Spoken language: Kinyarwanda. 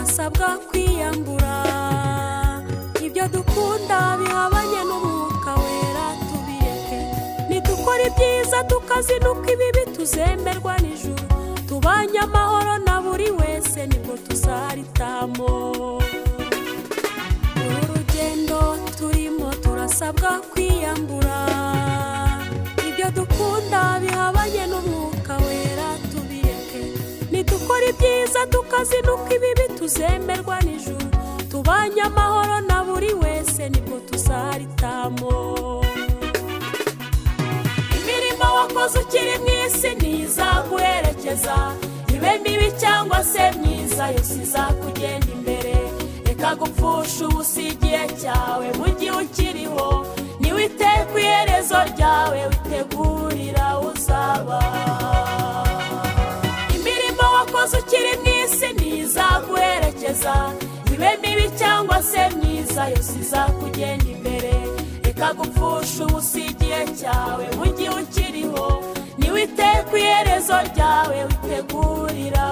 turasabwa kwiyambura ibyo dukunda bihabanye n'umwuka wera tubireke nidukora ibyiza tukazinuka ibibi tuzemberwa n'ijuru tubanye amahoro na buri wese nibwo tuzaritamo urugendo turimo turasabwa kwiyambura ibyo dukunda bihabanye n'umwuka wera tubireke nidukora ibyiza tukazinuka ibibi tuzemberwa n'ijuru tubanye amahoro na buri wese nibwo tuzaritamo imirimo wakoze ukiri mu isi ntizaguherekeza ibe mibi cyangwa se myiza yose izakugenda imbere reka gupfusha ubusa igihe cyawe mu gihe ukiriho niwite ku iherezo ryawe witegurira uzaba imirimo wakoze ukiri mu isi ntizaguherekeza ibe mibi cyangwa se myiza yose izakugenda imbere reka gupfusha ubusa igihe cyawe mu gihe ukiriho niwite ku iherezo ryawe witegurira